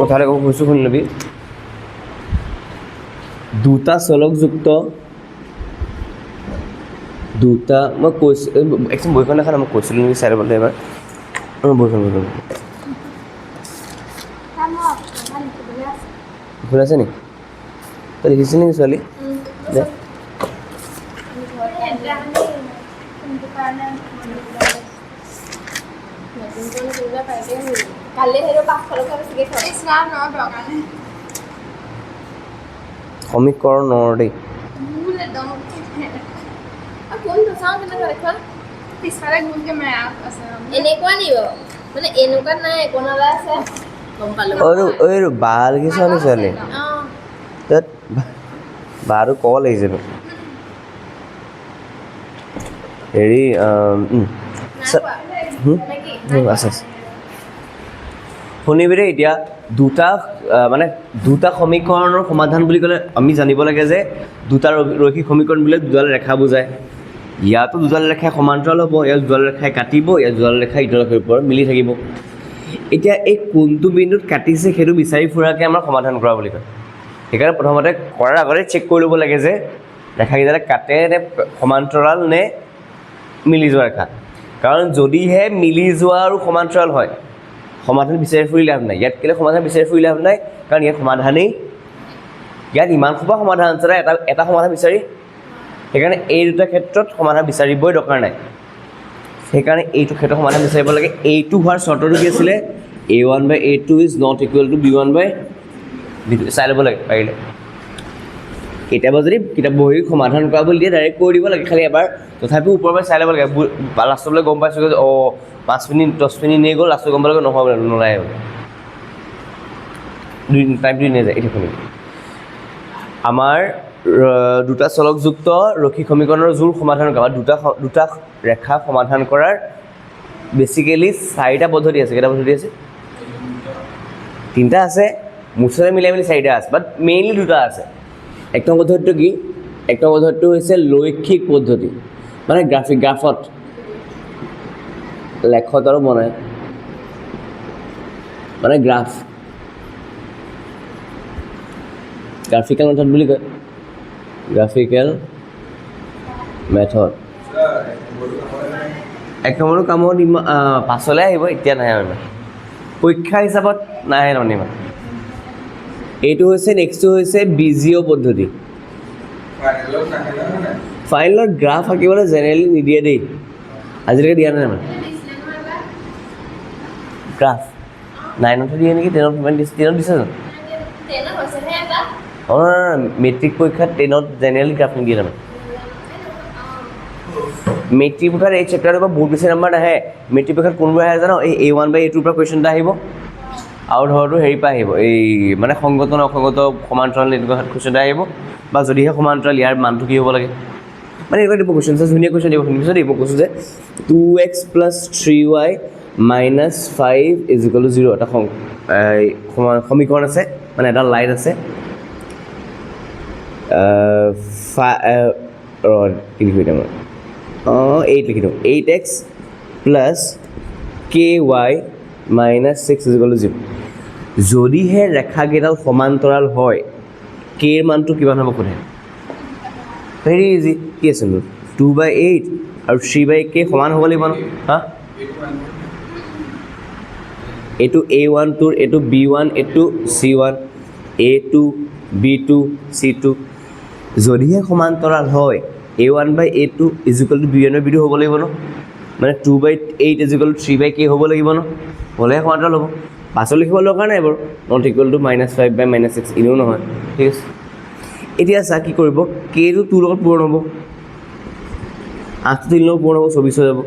কথাটা কৈছোঁ শুনি ল'বি দুটা চলকযুক্ত দুটা মই কৈছোঁ একচুৱেলি বহিখন দেখা নাই মই কৈছিলোঁ নেকি চাই ল'বলৈ এবাৰ বহিখন ভুল আছে নেকি তই লিখিছিলি নেকি ছোৱালী দে সমীকৰণৰ দেই এনেকুৱা নিব মানে এনেকুৱা নাই একোনালা আছে গম পালো ঐ বা লিখিছ নি ছোৱালী বাটো ক'ব লাগিছিল হেৰি আছে শুনিবি দেই এতিয়া দুটা সমীকৰণৰ সমাধান বুলি ক'লে আমি জানিব লাগে যে দুটা ৰৈখিক সমীকৰণ বোলে দুডাল ৰেখা বুজায় ইয়াতো দুডাল ৰেখাই সমান্তৰাল হ'ব ইয়াত দুডাল ৰেখাই কাটিব ইয়াত দুডাল ৰেখাই ইটোৰ ওপৰত মিলি থাকিব এতিয়া এই কোনটো বিন্দুত কাটিছে সেইটো বিচাৰি ফুৰাকৈ আমাৰ সমাধান কৰা বুলি কয় সেইকাৰণে প্ৰথমতে কৰাৰ আগতে চেক কৰি ল'ব লাগে যে ৰেখাকেইডালে কাটে নে সমান্তৰাল নে মিলি যোৱা ৰেখা কাৰণ যদিহে মিলি যোৱা আৰু সমান্তৰাল হয় সমাধান বিচাৰি ফুৰি লাভ নাই ইয়াত কেলৈ সমাধান বিচাৰি ফুৰি লাভ নাই কাৰণ ইয়াত সমাধানেই ইয়াত ইমান সোপা সমাধান আছে এটা সমাধান বিচাৰি সেইকাৰণে এই দুটা ক্ষেত্ৰত সমাধান বিচাৰিবই দৰকাৰ নাই সেইকাৰণে এইটো ক্ষেত্ৰত সমাধান বিচাৰিব লাগে এইটো হোৱাৰ চৰ্তটো কি আছিলে a1/a2 is not equal two b1/b2 চাই ল'ব লাগে পাৰিলে কেতিয়াবা যদি কিতাপ বহি সমাধান কৰা বুলি দিয়ে ডাইৰেক্ট কৰি দিব লাগে খালি এবাৰ তথাপিও ওপৰৰ পৰা চাই ল'ব লাগে লাষ্টলৈ গম পাইছোঁ যে 5 মিনিট 10 মিনিট নিয়ে গ'ল লাষ্টত গম পালে নহয় নোলায় টাইমটো নিয়ে যায় এতিয়া শুনিবি আমাৰ দুটা চলকযুক্ত ৰৈখিক সমীকৰণৰ জোৰ সমাধান কৰা দুটা ৰেখা সমাধান কৰাৰ বেচিকেলি 4টা পদ্ধতি আছে কেইটা পদ্ধতি আছে 3টা আছে মুঠতে মিলাই মিলি 4টা আছে বাট মেইনলি 2টা আছে এক নম্বৰ পদ্ধতিটো কি এক নম্বৰ পদ্ধতিটো হৈছে লৈখিক পদ্ধতি মানে গ্ৰাফত লেখত আৰু বনায় মানে গ্ৰাফিকেল মেথড বুলি কয় গ্ৰাফিকেল মেথড এক নম্বৰটো কামত পাছলৈ আহিব এতিয়া নাহে মানে পৰীক্ষা হিচাপত নাহে মানে ইমান এইটো হৈছে নেক্সটটো হৈছে বিজিঅ' পদ্ধতি ফাইনেলত গ্ৰাফ আঁকিবলৈ জেনেৰেলি নিদিয়ে দেই আজিলৈকে দিয়া নাই মানে গ্ৰাফ 9ত দিয়ে নেকি 10ত দিছে জানো মেট্ৰিক পৰীক্ষাত 10ত জেনেৰেলি গ্ৰাফ নিদিয়ে তাৰমানে মেট্ৰিক পৰীক্ষাত এই চেপ্টাৰটোৰ পৰা বহুত বেছি নাম্বাৰ নাহে মেট্ৰিক পৰীক্ষাত কোনবোৰ আহে জানো এই a1/a2ৰ পৰা কুৱেশ্যন এটা আহিব আৰু ধৰতো হেৰিৰ পৰা আহিব এই মানে সংগত অসংগত সমান্তৰাল এনেকুৱা কুৱেশ্যন এটা আহিব বা যদিহে সমান্তৰাল ইয়াৰ মানটো কি হ'ব লাগে মানে এনেকুৱা দিব কুৱেশ্যন ধুনীয়া কুৱেশ্যন দিব শুনিছোঁ দেই মই কৈছোঁ যে 2x + 3y - 5 = 0 এটা সমীকৰণ আছে মানে এটা লাইন আছে কি লিখি দিম 8 লিখি দিওঁ 8x + ky - 6 = 0 যদিহে ৰেখাকেইডাল সমান্তৰাল হয় কেৰ মানটো কিমান হ'ব সোধে ভেৰি ইজি কি আছে 2/8 আৰু 3/k সমান হ'ব লাগিব ন হা এইটো a1 এইটো b1 এইটো c1 a2 b2 c2 যদিহে সমান্তৰাল হয় a1/a2 = b1/b2 হ'ব লাগিব ন মানে 2/8 = 3/k হ'ব লাগিব ন হ'লেহে সমান্তৰাল হ'ব পাছত লিখিব দৰকাৰ নাই বাৰু নট ইকুৱেল টু -5/-6 এনেও নহয় ঠিক আছে এতিয়া চা কি কৰিব কেটো 2 লগত পূৰণ হ'ব 8 3 লগত পূৰণ হ'ব 24 হৈ যাব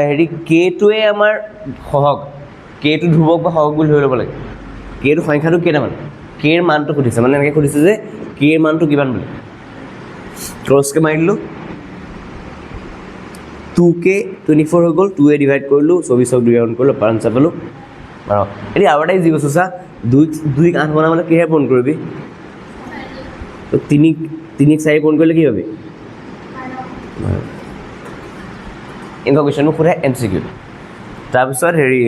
হেৰি কেটোৱে আমাৰ সহগ কেটো ধ্ৰুৱক বা সহগ বুলি ধৰি ল'ব লাগে কেটো সংখ্যাটো কেইটামান কেৰ মানটো সুধিছে মানে এনেকৈ সুধিছে যে কেৰ মানটো কিমান বুলি ক্ৰছকৈ মাৰি দিলোঁ 2k 24 হৈ গ'ল 2 ডিভাইড কৰিলোঁ 24ক 2 ৰাউণ্ড কৰিলোঁ আনচাৰ পালোঁ 12 এতিয়া আৰু এটা ইজি বস্তু চা 2ক 8 বনাবলৈ কিহে পূৰণ কৰিবি তো তিনিক 4 পূৰণ কৰিলে কি পাবি এনেকুৱা কুৱেশ্যন মোক সোধে MCQ তাৰপিছত হেৰি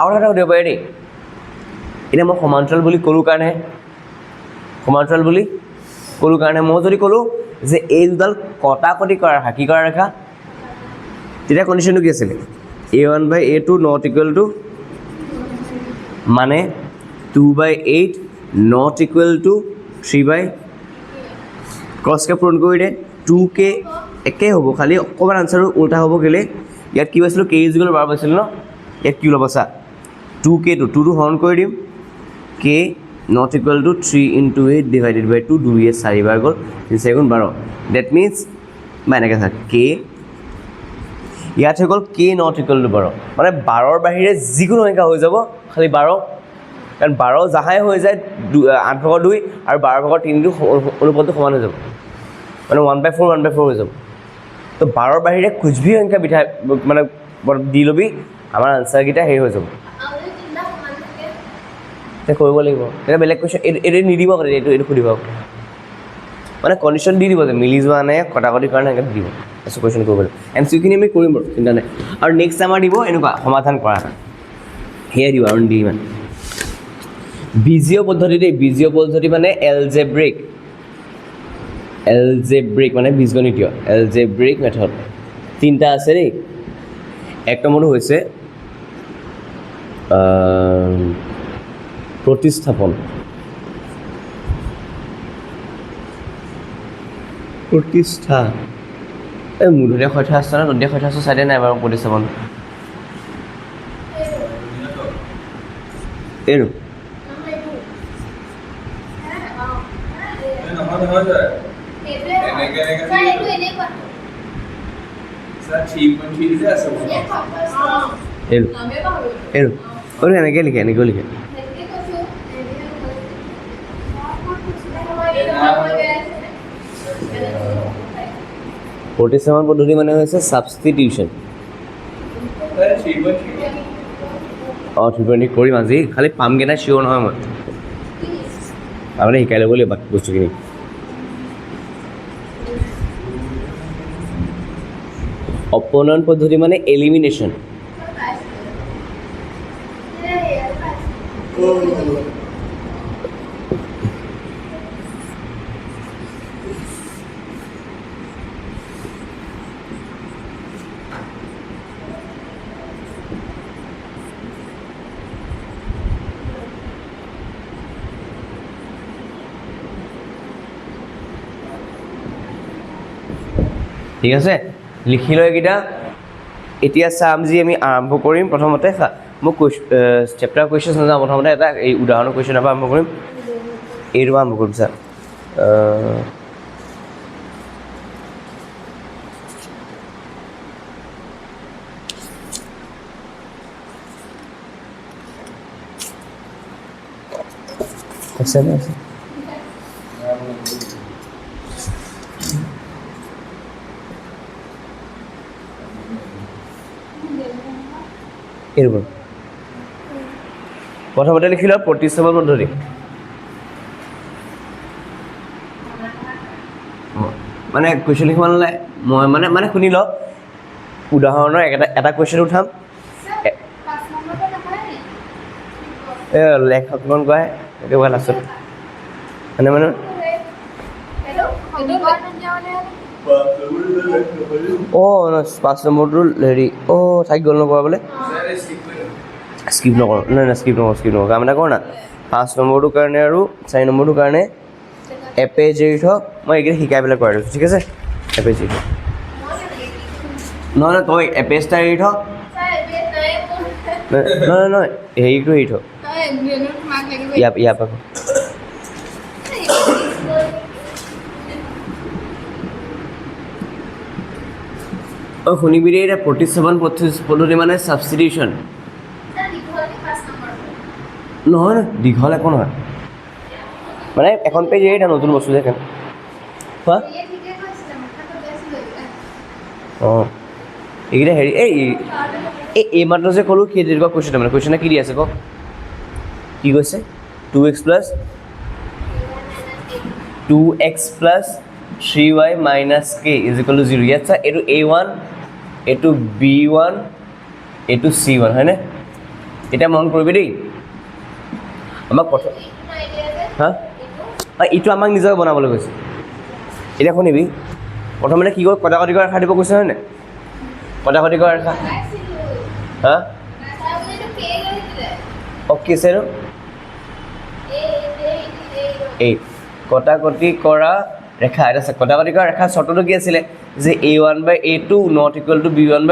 আৰু এটা সুধিব পাৰে দেই এতিয়া মই সমান্তৰাল বুলি ক'লোঁ কাৰণে মই যদি ক'লোঁ যে এই দুডাল কটাকটি কৰা ৰেখা কি কৰা ৰেখা তেতিয়া কণ্ডিশ্যনটো কি আছিলে A1/A2 নট ইকুৱেল টু মানে 2/8 নট ইকুৱেল টু 3 ক্ৰছকে পূৰণ কৰি দে 2k একেই হ'ব খালি অকণমান আনচাৰটো উল্টা হ'ব কেলৈ ইয়াত কি পাইছিলোঁ k = 12 পাইছিলোঁ ন ইয়াত কি ওলাব চা 2k টো 2টো হৰণ কৰি দিম k not equal to 3 × 8 divided by 2 2 4 বাৰ গ'ল 3 4 12 ডেট মিনছ এনেকৈ চা k ইয়াত হৈ গ'ল k নট ইকুৱেল টু 12 মানে 12ৰ বাহিৰে যিকোনো সংখ্যা হৈ যাব খালি 12 কাৰণ 12 যাহাই হৈ যায় 8/2 আৰু 12/3টো অনুপাতটো সমান হৈ যাব মানে 1/4 1/4 হৈ যাব তো 12ৰ বাহিৰে কুছভি সংখ্যা বিঠাই মানে দি ল'বি আমাৰ আনচাৰকেইটা হেৰি হৈ যাব এতিয়া কৰিব লাগিব এতিয়া বেলেগ কুৱেশ্যন এইটো নিদিব এইটো সুধিব মানে কণ্ডিশ্যন দি দিব যে মিলি যোৱা নাই কটাকটিৰ কাৰণে এনেকৈ দিব তাৰপিছত কুৱেশ্যন কৰিব লাগিব MCQখিনি আমি কৰিম বাৰু চিন্তা নাই আৰু নেক্সট আমাৰ দিব এনেকুৱা সমাধান কৰা সেয়াই দিব আৰু নিদিম ইমান বীজীয় পদ্ধতি মানে এলজেব্ৰিক মানে বীজগণিতীয় এলজেব্ৰিক মেথড তিনিটা আছে দেই এক নম্বৰটো হৈছে প্ৰতিস্থাপন এই মূধনীয়া সৈথা আছে ন নদীয়া সৈথা আছে চাইডে নাই বাৰু প্ৰতিস্থাপন এইটো এনেকৈ লিখে প্ৰতিস্থাপন পদ্ধতি মানে হৈছে ছাবষ্টিটিউশ্যন 3.3 কৰিম আজি খালি পামগৈ নাই চিয়'ৰ নহয় মই তাৰমানে শিকাই ল'ব লাগিব বাকী বস্তুখিনি অপনয়ন পদ্ধতি মানে এলিমিনেশ্যন ঠিক আছে লিখি লৈ এইকেইটা এতিয়া চাম যি আমি আৰম্ভ কৰিম প্ৰথমতে মোক চেপ্টাৰ কুৱেশ্যন নাযাওঁ প্ৰথমতে এটা এই উদাহৰণৰ কুৱেশ্যনৰ পৰা আৰম্ভ কৰিম এইটো আৰম্ভ কৰিম ছাৰ আছে এইবোৰ প্ৰথমতে লিখি লওক প্ৰতিস্থাপন পদ্ধতি মানে কুৱেশ্যন লিখিব নালাগে মই মানে শুনি লওক উদাহৰণৰ এটা কুৱেশ্যন উঠাম লেখকখন কয় একেবাৰে লাষ্টত মানে 5 নম্বৰটো হেৰি থাকি গ'ল নকৰা বোলে স্কিপ নকৰোঁ নকৰোঁ কাম এটা কৰোঁ না 5 নম্বৰটোৰ কাৰণে আৰু 4 নম্বৰটোৰ কাৰণে এপেজ এৰি থওক মই এইকেইটা শিকাই পেলাই কৰাই দিছোঁ ঠিক আছে এপেজ এৰি থওক নহয় তই এপেজটা এৰি থওক নহয় হেৰিটো এৰি থওক ইয়াৰ পৰা শুনিবি দেই এতিয়া প্ৰতিস্থাপন পদ্ধতি মানে ছাবষ্টিটিউশ্যন নহয় দীঘল একো নহয় মানে এখন পেজ এৰি নতুন বস্তু যে এইকেইটা হেৰি এই মাত্ৰ যে ক'লোঁ কি তেনেকুৱা কুৱেশ্যন মানে কুৱেশ্যনে কি দি আছে কওক কি কৈছে 2x + 2x plus 3y minus k is equal to 0 ইয়াত চা এইটো a1 এইটো b1 এইটো c1 হয়নে এটা মন কৰিবি দেই আমাক প্ৰথম হা এইটো আমাক নিজকে বনাবলৈ কৈছে এটা শুনিবি প্ৰথমতে কি কয় কটাকটি কৰা ৰেখা দিব কৈছে হয়নে কটাকটি কৰা ৰেখা হা অ'কে স্যাৰ এই কটাকটি কৰা ৰেখা এটা আছে কটাকটি কৰা ৰেখা চৰ্তটো কি আছিলে যে a1/a2 not equal two b1/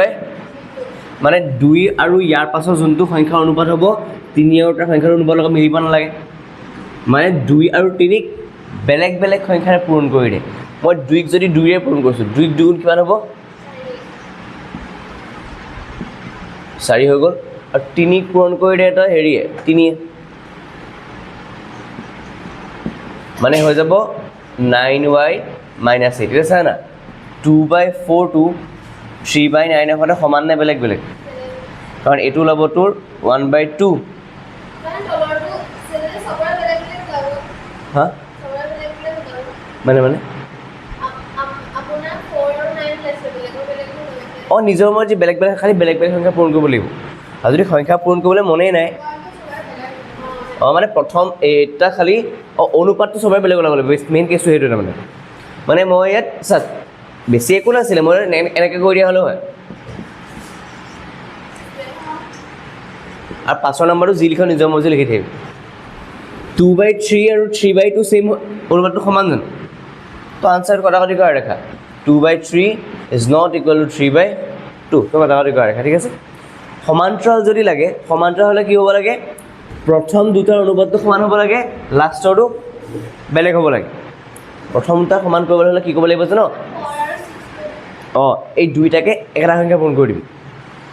মানে 2 আৰু ইয়াৰ পাছৰ যোনটো সংখ্যাৰ অনুপাত হ'ব 3 আৰু তাৰ সংখ্যাৰ অনুপাতৰ লগত মিলিব নালাগে মানে 2 আৰু 3 বেলেগ বেলেগ সংখ্যাৰে পূৰণ কৰি দিয়ে মই 2 যদি 2 ৰে পূৰণ কৰিছোঁ 2 2 কিমান হ'ব 4 হৈ গ'ল আৰু 3 পূৰণ কৰি দিয়ে তই হেৰিয়ে 3 মানে হৈ যাব 9y minus 8 ঠিক আছে না 2/4 টো 3/9 এখনে সমান নে বেলেগ বেলেগ কাৰণ এইটো ল'ব তোৰ 1/2 হা মানে অঁ নিজৰ মৰ্জি বেলেগ বেলেগ খালি বেলেগ বেলেগ সংখ্যা পূৰণ কৰিব লাগিব আৰু যদি সংখ্যা পূৰণ কৰিবলৈ মনেই নাই অঁ মানে প্ৰথম এটা খালি অনুপাতটো চবৰে বেলেগ ওলাব লাগিব মেইন কেছটো সেইটো তাৰমানে মানে মই ইয়াত চাত বেছি একো নাছিলে মই এনেকৈ কৰি দিয়া হ'লেও হয় আৰু পাছৰ নম্বৰটো যি লিখক নিজৰ মৰ্জি লিখি থাকিব 2/3 আৰু 3/2 ছেইম অনুপাতটো সমান জানো তো আনচাৰ কটাকটি কৰা ৰেখা 2/3 ইজ নট ইকুৱেল টু 3/2 তো কটাকটি কৰা ৰেখা ঠিক আছে সমান্তৰাল যদি লাগে সমান্তৰাল হ'লে কি হ'ব লাগে প্ৰথম দুটাৰ অনুপাতটো সমান হ'ব লাগে লাষ্টৰটো বেলেগ হ'ব লাগে প্ৰথম দুটা সমান কৰিবলৈ হ'লে কি কৰিব লাগিব জানো অঁ এই দুইটাকে একেটা সংখ্যা পূৰণ কৰি দিবি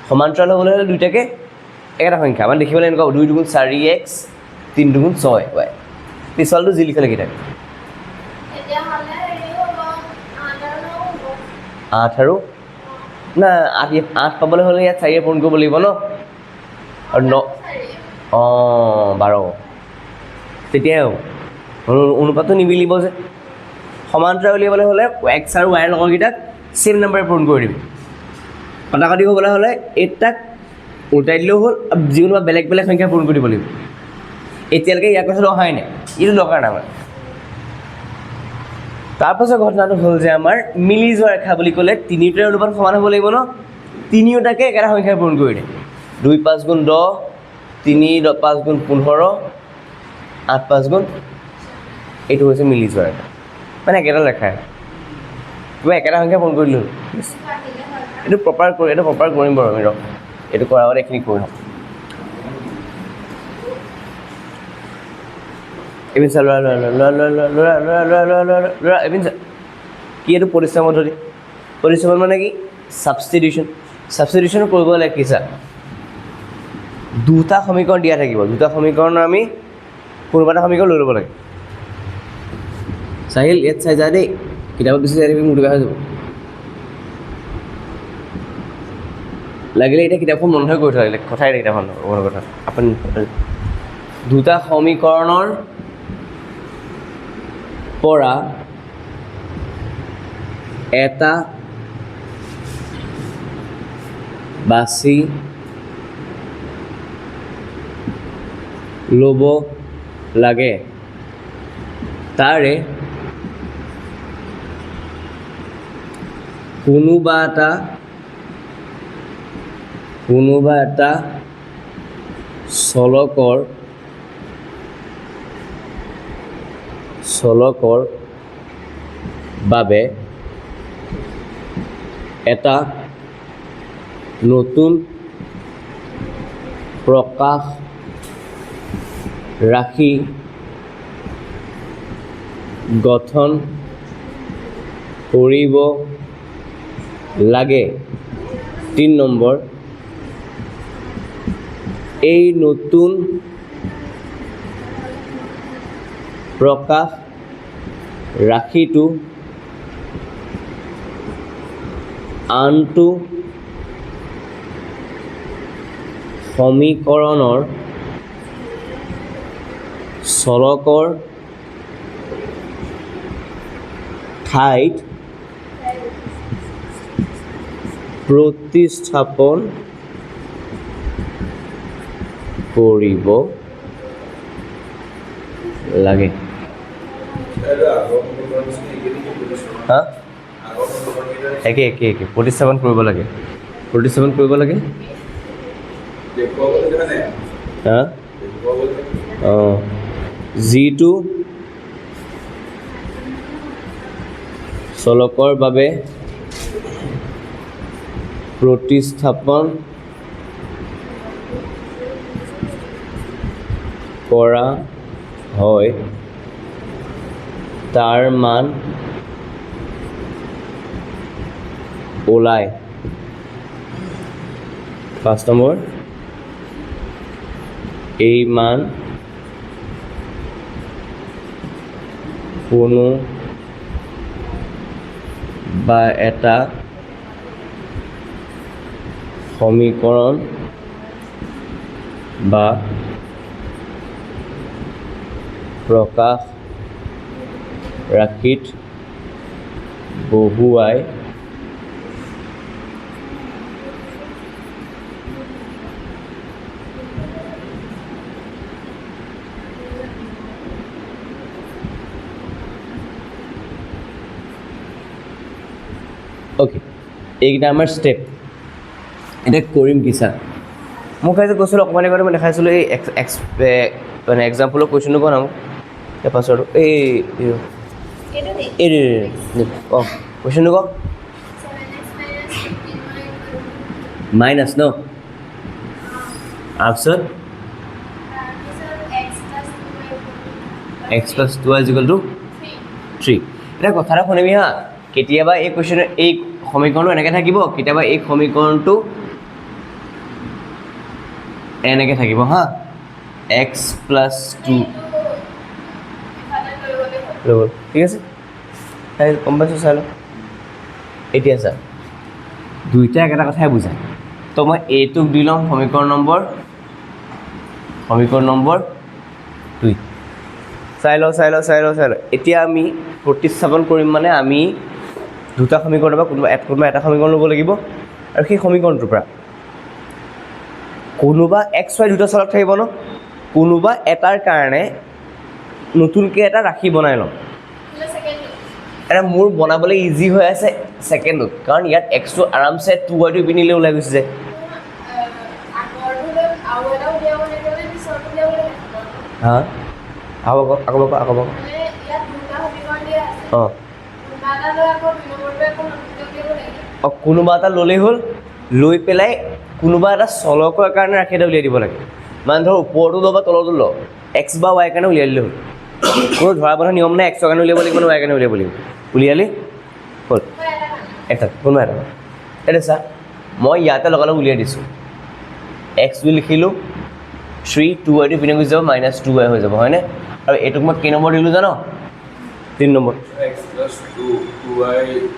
সমান্তৰাল হ'বলৈ হ'লে দুইটাকে একেটা সংখ্যা মানে দেখিবলৈ এনেকুৱা 2 2 4x 3 2 6y পিছলটো যি লিখা লিখি থাকে 8 আৰু না 8 পাবলৈ হ'লে ইয়াত 4 পূৰণ কৰিব লাগিব ন আৰু 9 অঁ 12 তেতিয়াই হ'ব অনুপাতটো নিমিলিব যে সমান্তৰাল উলিয়াবলৈ হ'লে x আৰু y লগৰকেইটাক ছেম নাম্বাৰে পূৰণ কৰি দিবি কটাকটি হ'বলৈ হ'লে এইটাক উল্টাই দিলেও হ'ল যিকোনো বেলেগ বেলেগ সংখ্যা পূৰণ কৰি দিব লাগিব এতিয়ালৈকে ইয়াৰ কথাটো অহাই নাই এইটো দৰকাৰ নাই আমাৰ তাৰপাছত ঘটনাটো হ'ল যে আমাৰ মিলি যোৱা ৰেখা বুলি ক'লে তিনিওটাৰ অনুপাত সমান হ'ব লাগিব ন তিনিওটাকে একেটা সংখ্যাৰে পূৰণ কৰি দিয়ে 2 5 গুণ 10 3 5 গুণ 15 8 5 গুণ এইটো হৈছে মিলি যোৱা ৰেখা মানে একেটা ৰেখা কিবা একেটা সংখ্যা পূৰণ কৰি দিলোঁ এইটো প্ৰপাৰ কৰিম বাৰু আমি ৰহ এইটো কৰাৰ আগতে এইখিনি কৰি লওঁ এবিন চা ল'ৰা এবিন চা কি এইটো পৰিশ্ৰম পদ্ধতি পৰিশ্ৰম মানে কি ছাবষ্টিটিউশ্যন কৰিব লাগে কি চা দুটা সমীকৰণ দিয়া থাকিব দুটা সমীকৰণৰ আমি কোনোবা এটা সমীকৰণ লৈ ল'ব লাগে চাহিল ইয়াত চাই যা দেই কিতাপত বেছি চাই থাকিবি মোৰ হৈ যাব লাগিলে এতিয়া কিতাপখন বন্ধ কৰি থৈ কথাই কিতাপখন কথা আপুনি দুটা সমীকৰণৰ পৰা এটা বাছি ল'ব লাগে তাৰে কোনোবা এটা চলকৰ বাবে এটা নতুন প্ৰকাশ ৰাশি গঠন কৰিব লাগে 3 নম্বৰ এই নতুন প্ৰকাশ ৰাশিটো আনটো সমীকৰণৰ চলকৰ ঠাইত প্ৰতিস্থাপন কৰিব লাগে হা একে একে একে প্ৰতিস্থাপন কৰিব লাগে হা অঁ যিটো চলকৰ বাবে প্ৰতিস্থাপন কৰা হয় তাৰ মান ওলায় 5 নম্বৰ এই মান কোনো বা এটা সমীকৰণ বা প্ৰকাশ ৰাশিত বহুৱাই অ'কে এইকেইটা আমাৰ ষ্টেপ এতিয়া কৰিম কি ছাৰ মোক আজি কৈছিলোঁ অকণমান আগতে মই দেখাইছিলোঁ এই মানে এক্সাম্পলৰ কুৱেশ্যনটো বনাম তাৰপাছত অঁ কুৱেশ্যনটো কওক মাইনাছ ন তাৰপিছত x + 2y = 3 এতিয়া কথা এটা শুনিবি হা কেতিয়াবা এই কুৱেশ্যন এই সমীকৰণটো এনেকৈ থাকিব কেতিয়াবা এই সমীকৰণটো এনেকৈ থাকিব হা x + 2 ঠিক আছে গম পাইছোঁ চাই লওঁ এতিয়া ছাৰ দুইটা একেটা কথাই বুজায় তো মই এইটোক দি ল'ম সমীকৰণ নম্বৰ 2 চাই লওঁ এতিয়া আমি প্ৰতিস্থাপন কৰিম মানে আমি দুটা সমীকৰণৰ পৰা কোনোবা এটা সমীকৰণ ল'ব লাগিব আৰু সেই সমীকৰণটোৰ পৰা কোনোবা x y দুটা চলক থাকিব ন কোনোবা এটাৰ কাৰণে নতুনকৈ এটা ৰাশি বনাই ল'ম এটা মোৰ বনাবলৈ ইজি হৈ আছে ছেকেণ্ডত কাৰণ ইয়াত এক্সটো আৰামছে 2y পিন্ধিলে ওলাই গুচি যায় হা আকৌ অঁ কোনোবা এটা ল'লেই হ'ল লৈ পেলাই কোনোবা এটা চলকৰ কাৰণে ৰাশি এটা উলিয়াই দিব লাগে মানে ধৰ ওপৰটো ল বা তলতো ল x বা y কাৰণে উলিয়াই দিলে হ'ল কোনো ধৰা বন্ধা নিয়ম নাই x কাৰণে উলিয়াব লাগিব নে y কাৰণে উলিয়াব লাগিব উলিয়ালি হ'ল এটা কোনোবা এটা এতিয়া চা মই ইয়াতে লগালগ উলিয়াই দিছোঁ x বুলি লিখিলোঁ 3 2y পিনে গুচি যাব -2y হৈ যাব হয়নে আৰু এইটোক মই কেই নম্বৰ দিলোঁ জানো 3 নম্বৰ x + 2y -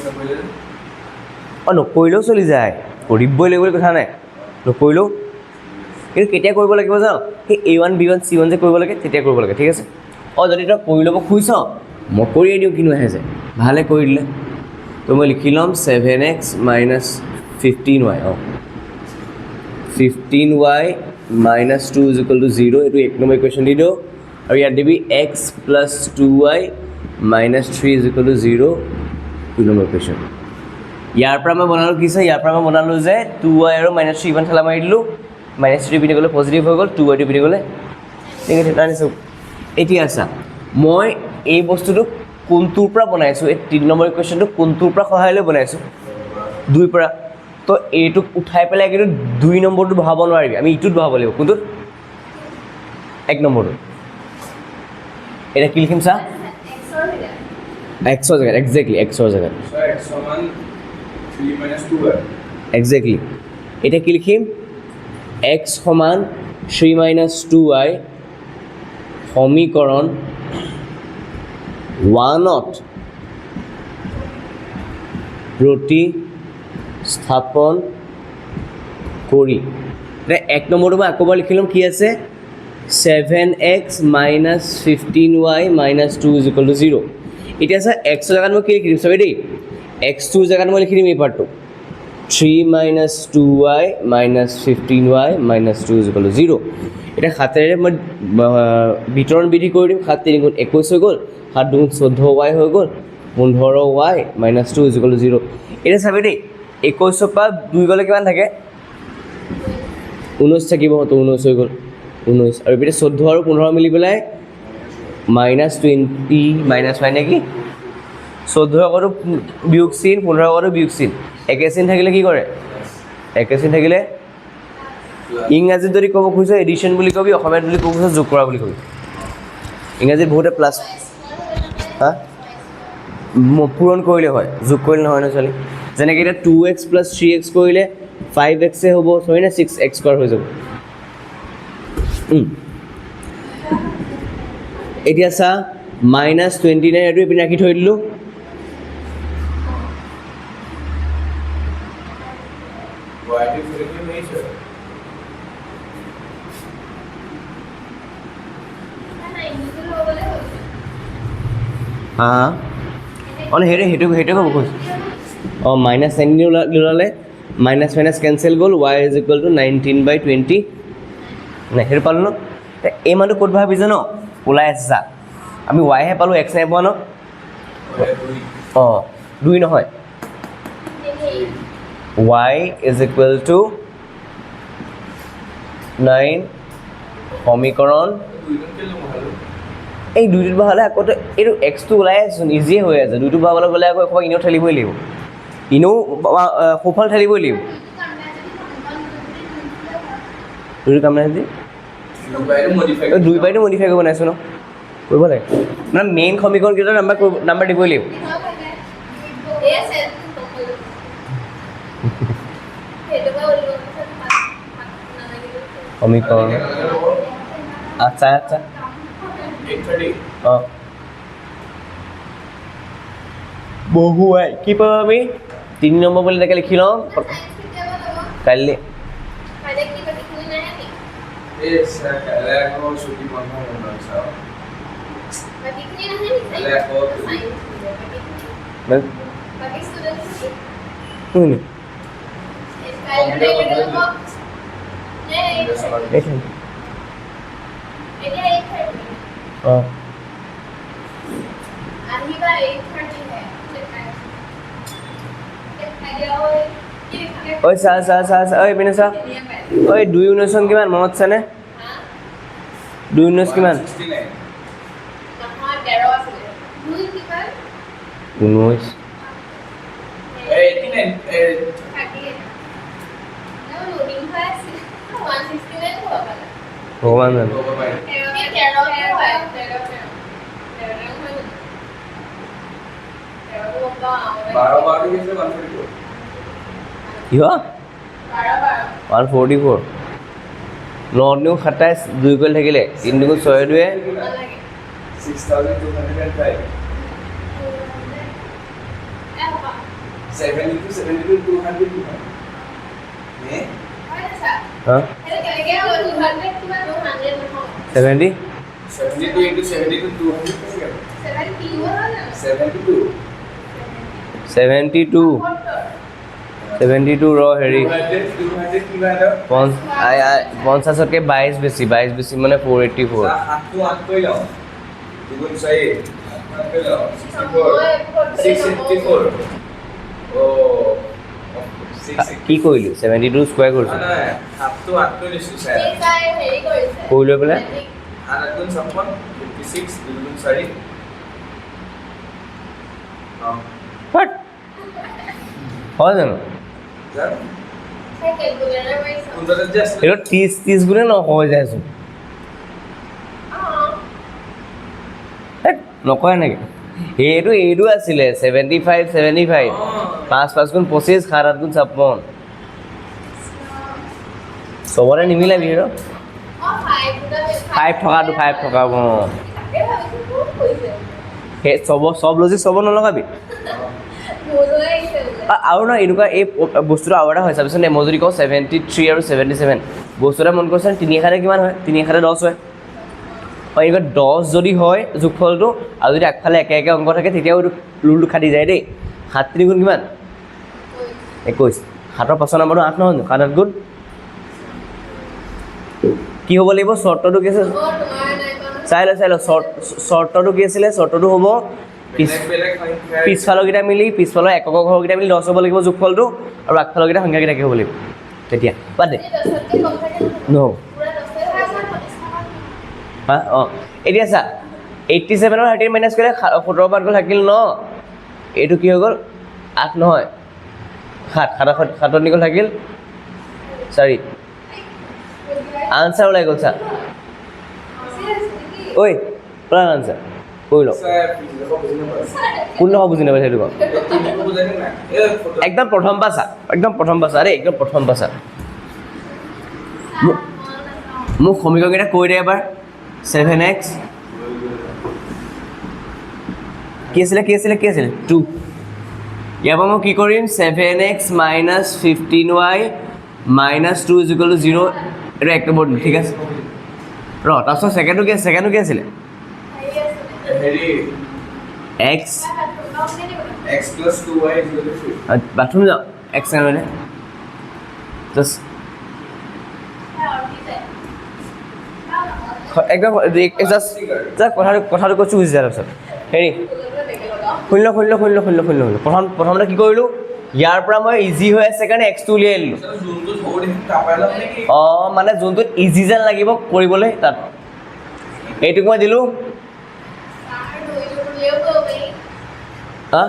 2 অঁ নকৰিলেও চলি যায় কৰিবই লাগিব বুলি কথা নাই নকৰিলেও কিন্তু কেতিয়া কৰিব লাগিব জানো সেই A1 B1 C1 যে কৰিব লাগে তেতিয়া কৰিব লাগে ঠিক আছে অঁ যদি তই কৰি ল'ব খুজিছ মই কৰিয়ে দিওঁ কিনো আহে যে ভালে কৰি দিলে তো মই লিখি ল'ম 7x - 15y অঁ 15y - 2 = 0 এইটো 1 নম্বৰ ইকুৱেশ্যন দি দিওঁ আৰু ইয়াত দিবি x + 2y - 3 = 0 2 নম্বৰ ইকুৱেশ্যন ইয়াৰ পৰা মই বনালোঁ কি ইয়াৰ পৰা মই বনালোঁ যে 2y আৰু -3 ইমান ঠেলা মাৰি দিলোঁ -3 পিনে গ'লে পজিটিভ হৈ গ'ল 2y পিনে গ'লে নিগেটিভ আনিছোঁ এতিয়া চা মই এই বস্তুটো কোনটোৰ পৰা বনাইছোঁ এই 3 নম্বৰ ইকুৱেশ্যনটো কোনটোৰ পৰা সহায় লৈ বনাইছোঁ 2 পৰা তো এইটোক উঠাই পেলাই কিন্তু 2 নম্বৰটো বহাব নোৱাৰিবি আমি ইটোত বহাব লাগিব কোনটোত 1 নম্বৰটো এটা কি লিখিম চা x ৰ জেগাত এক্সেক্টলি x ৰ জেগাত So x সমান 3 - 2y এক্সেক্টলি এতিয়া কি লিখিম x সমান 3 - 2y সমীকৰণ 1ত প্ৰতিস্থাপন কৰি এতিয়া 1 নম্বৰটো মই আকৌ লিখি ল'ম কি আছে 7x - 15y - 2 = 0 এতিয়া চা এক্সৰ জেগাত মই কি লিখি দিম চাবি দেই x2 জেগাত মই লিখি দিম এই পাৰ্টটো 3 minus 2y minus 15y minus 2 is equal to 0 এটা হাতেৰে মই বিতৰণ বিধি কৰি দিম 7 3 গুণ 21 হৈ গ'ল 7 দুগুণ 14y হৈ গ'ল 15y minus 2 is equal to 0 এটা চাবি দেই 21 পৰা 2 গ'লে কিমান থাকে 19 থাকিব তো 19 হৈ গ'ল 19 আৰু এতিয়া 14 আৰু 15 মিলি পেলাই -20 মাইনাছ হয় নেকি 14 আগতো বিয়োগ চিন 15 আগতো বিয়োগ চিন একে চিন থাকিলে কি কৰে একে চিন থাকিলে ইংৰাজীত যদি ক'ব খুজিছ এডিশ্যন বুলি ক'বি অসমীয়াত বুলি ক'ব খুজিছ যোগ কৰা বুলি ক'বি ইংৰাজীত বহুতে প্লাছ হা পূৰণ কৰিলে হয় যোগ কৰিলে নহয় ন ছোৱালী যেনেকৈ এতিয়া 2x + 3x কৰিলে 5x হ'ব হয় না 6x স্কোৱাৰ হৈ যাব এতিয়া চা -29 এইটো এইপিনে ৰাখি থৈ দিলোঁ Why do you feel nature? হা অঁ সেইটো ক'ব খুজিছোঁ অঁ -19 ওলালে মাইনাছ মাইনাছ কেঞ্চেল গ'ল y is equal to 19/20 নাই সেইটো পালোঁ ন এই মানটো ক'ত ভাবি জান ওলাই আছে চা আমি y হে পালোঁ x নাই পোৱা ন অঁ 2 নহয় y is equal to 9 সমীকৰণ এই দুইটোত বহালে আকৌ এইটো এক্সটো ওলাই আছোন ইজিয়ে হৈ আছে দুইটো বহাবলৈ গ'লে আকৌ এখোপা ইনেও ঠেলিবই লাগিব ইনেও সোঁফাল ঠেলিবই লাগিব দুইটো কাম নাই যদি দুই বাইটো মডিফাই কৰিব বনাইছোঁ ন কৰিব লাগে মানে মেইন সমীকৰণকেইটা নাম্বাৰ দিবই লাগিব সমীকৰণ আচ্ছা আচ্ছা 830. অঁ বহুৱাই কি পাব আমি 3 নম্বৰ বুলি এনেকৈ লিখি লওঁ কাইলৈ Yes, I go to the one home also. অঁ ঐ চা ঐ পিনে চা ঐ 219 কিমান মনত আছেনে 219 কিমান 19 ভগৱান জানে কিয় 144 9 × 27 2 কৰি থাকিলে 3 × 6 2 6,205. 72, 200. Eh? হা 70 72 into 72, 200. 72. 72 ৰ হেৰি 200 কিমান আৰু 50তকৈ 22 বেছি মানে 484 8 কৰি লওঁ দুগুণ 4 8 কৰি লওঁ 684 কি কৰিলি 72 স্কোৱাৰ কৰিছোঁ নাই 8 কৰি দিছোঁ স্যাৰ কৰি লৈ পেলাই 8 গুণ 56 56 দুগুণ 4 What? হয় জানো জানো কোনটা জাস্ট এইটো 30 গুণে নহয় যাইছোঁ নকয় নেকি এইটো আছিলে 75 5 গুণ 25 7 গুণ 56 চবৰে নিমিলাবি আৰু 5 থকা অঁ সেই চব লজিক চব নলগাবি আৰু ন এনেকুৱা এই বস্তুটো আৰু এটা হয় চাবিচোন মই যদি কওঁ 73 আৰু 77 বস্তু এটা মন কৰিছে 3 এখাৰে কিমান হয় 3 এখাৰে 10 হয় এনেকুৱা 10 যদি হয় যোগফলটো আৰু যদি আগফালে একে একে অংক থাকে তেতিয়াও এইটো ৰুলটো খাটি যায় দেই 7 3 গুণ কিমান 21 7ৰ 5 নম্বৰটো 8 নহয় 7 8 গুণ কি হ'ব লাগিব শ্বৰ্টটো কি আছে চাই ল শ্বৰ্টটো কি আছিলে শ্বৰ্টটো হ'ব পিছফালৰকেইটা মিলি পিছফালৰ একক ঘৰকেইটা মিলি 10 হ'ব লাগিব যোগফলটো আৰু আগফালৰকেইটা সংখ্যাকেইটা কি হ'ব লাগিব তেতিয়া বাদ দে নহ'ব হা অঁ এতিয়া চা 87ৰ 30 মাইনাছ কৰিলে 17 বাদ গ'ল থাকিল ন এইটো কি হৈ গ'ল 8 নহয় 7 নিকল থাকিল 4 আনচাৰ ওলাই গ'ল চা ঐ পৰা আনচাৰ কৈ ল কোন নহয় বুজি নাপাইছে সেইটো একদম প্ৰথম পাছা দেই একদম প্ৰথম পাছা মোক সমীকৰণকেইটা কৈ দে এবাৰ 7x কি আছিলে 2 ইয়াৰ পৰা মই কি কৰিম 7x - 15y - 2 = 0 এইটো এক নম্বৰ ঠিক আছে তাৰপিছত ছেকেণ্ডটো কি আছিলে x plus 2y = 3 বাথৰুম যাওঁ x মানে জাষ্ট একদম কথাটো কৈছোঁ বুজি যায় তাৰপিছত হেৰি শূন্য প্ৰথমতে কি কৰিলোঁ ইয়াৰ পৰা মই ইজি হৈ আছে কাৰণে এক্সটো উলিয়াই দিলোঁ অঁ মানে যোনটোত ইজি যেন লাগিব কৰিবলৈ তাত এইটোক মই দিলোঁ হা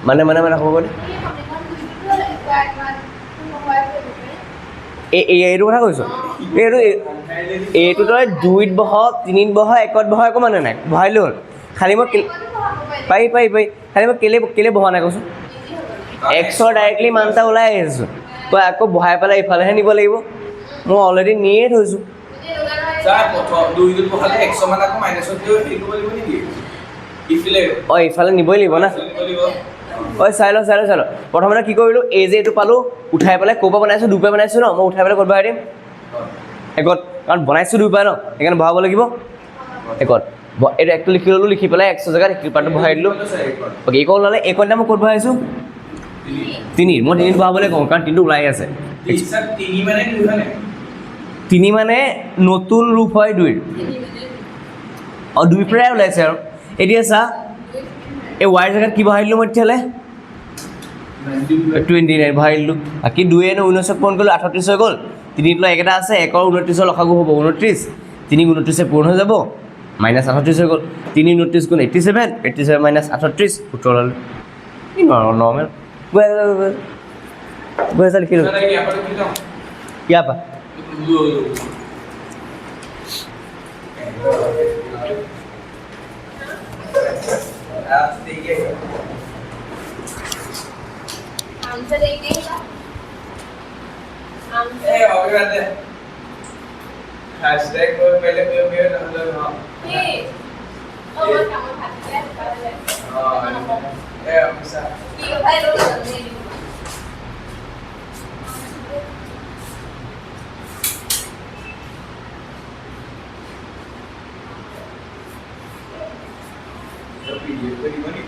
মানে হ'ব বুলি এইটো কথা কৈছোঁ এইটো তই 2ত বহ 3ত বহ 1ত বহ একো মানে নাই বহাই লৈ হ'ল খালি মই পাৰি খালি মই কেলে বহা নাই কৈছোঁ এক্সৰ ডাইৰেক্টলি মান এটা ওলাই আহিছোঁ তই আকৌ বহাই পেলাই ইফালেহে নিব লাগিব মই অলৰেডি নিয়ে থৈছোঁ অঁ ইফালে নিবই লাগিব না ঐ চাই ল প্ৰথমতে কি কৰিলোঁ এই যে এইটো পালোঁ উঠাই পেলাই ক'ৰ পৰা বনাইছোঁ 2 পৰা বনাইছোঁ ন মই উঠাই পেলাই ক'ত বহাই দিম 1ত কাৰণ বনাইছোঁ 2 পৰা ন সেইকাৰণে বহাব লাগিব 1ত এইটো একটো লিখি পেলাই 100 জেগাত পাৰ্টটো বহাই দিলোঁ অ'কে এই ওলালে 1ত মই ক'ত বহাইছোঁ 3 মই 3ত বহাবলৈ কওঁ কাৰণ 3টো ওলাই আছে 3 মানে নতুন ৰূপ হয় 2ৰ অঁ 2 পৰাই ওলাইছে আৰু এতিয়া চা এই ৱাইৰ জেগাত কি বহাই দিলোঁ মই তেতিয়াহ'লে 29 বহাই দিলোঁ বাকী 2 19ক পূৰণ কৰিলোঁ 38 হৈ গ'ল 3ত লৈ একেটা আছে 1ৰ 29ৰ লসাগু হ'ব 29 3 29 পূৰণ হৈ যাব মাইনাছ 38 হৈ গ'ল 3 29 গুণ 87 মাইনাছ 38 সূত্ৰ ওলালোঁ নৰ্মেল গৈ আছে লিখিলোঁ ইয়াৰ পৰা आंसर एक ही था आंसर हैशटैग को पहले मेरे मतलब हां ये और काम खाते हैं हां ए हमेशा ये भाई रोज करने जब ये कोई बनी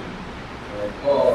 और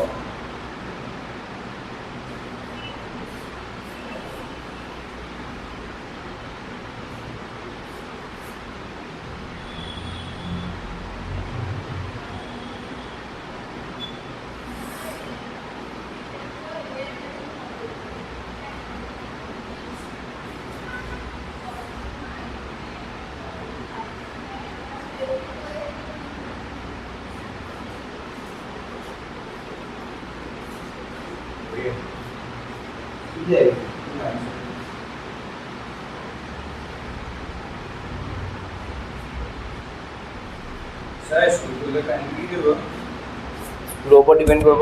ওপৰত ডিপেণ্ড কৰিব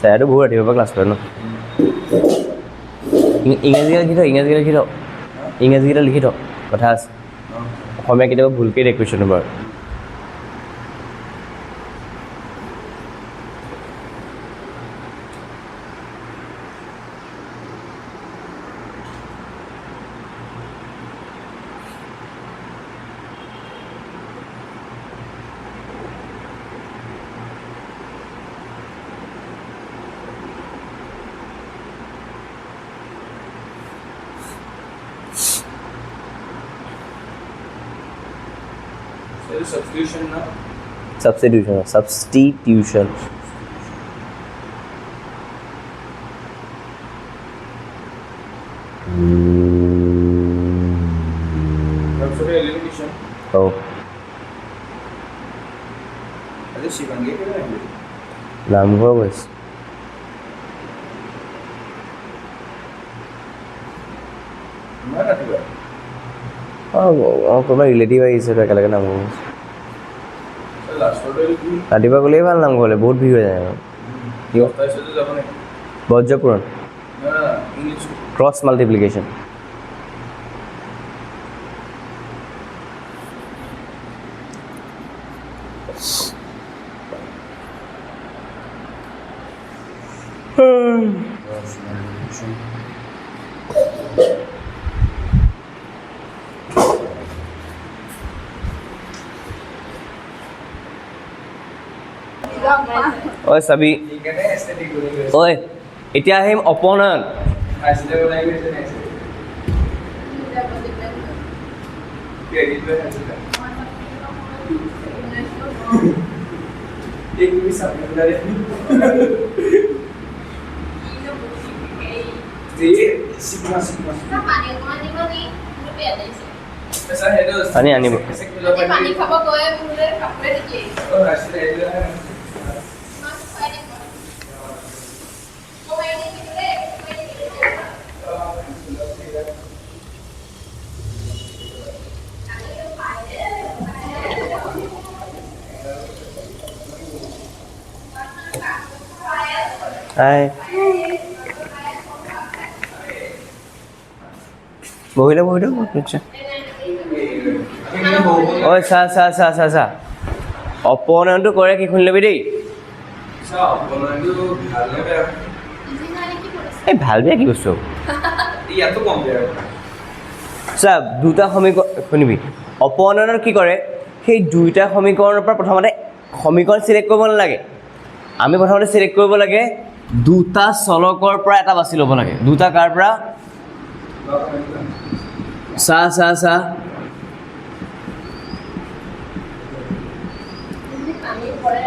ছাৰটো বহুত ৰাতিপুৱাৰ পৰা ক্লাছ কৰে ন ইংৰাজীকেইটা লিখি থ কথা আছে অসমীয়া কেতিয়াবা ভুলকৈ দিয়ে কুৱেশ্যন বাৰু It's substitution now. Substitution. Substitution elimination. Oh, Are you Shivangi? নামঘৰ গৈছে। Not at all. কোনোবা ৰিলেটিভ আহিছে তো একেলগে নামঘৰ গৈছে। So last order will be. ৰাতিপুৱা গ'লেই ভাল নামঘৰলৈ, বহুত ভিৰ হৈ যায়। কিয়? I said the Japanese. বজ্ৰপুৰণ No, English. Cross multiplication. ঐ চাবি, You get an aesthetic really. ঐ এতিয়া আহিম অপনয়ন। I said the language and aesthetic. Yeah, it will have that. It will be something that is. Sigma. পানী অকণমান দিব নি? মোৰ বেয়া লাগিছে। Essa redução. পানী আনিব। আজি পানী খাব গৈ মোৰে কাপোৰে দিলে। Oh, I said it. মাছ খুৱাই দিব। খুৱাই দিলে, খুৱাই দিলে। হাই, বহিলে বহিলে নিশ্চয়। ঐ চা অপনয়নটো কৰে কি শুনি ল'বি দেই। Só, falando valeu, ইঞ্জিনিয়াৰিং কি কৰিছে? এই ভাল বেয়া কি বস্তু E a tu bombeiro? চা, দুটা সমীকৰণ শুনিবি। অপনয়নৰ কি কৰে, সেই দুইটা সমীকৰণৰ পৰা প্ৰথমতে সমীকৰণ চিলেক্ট কৰিব নালাগে। আমি প্ৰথমতে চিলেক্ট কৰিব লাগে দুটা চলকৰ পৰা এটা বাছি ল'ব লাগে। দুটা কাৰ পৰা? চা পানী পৰে।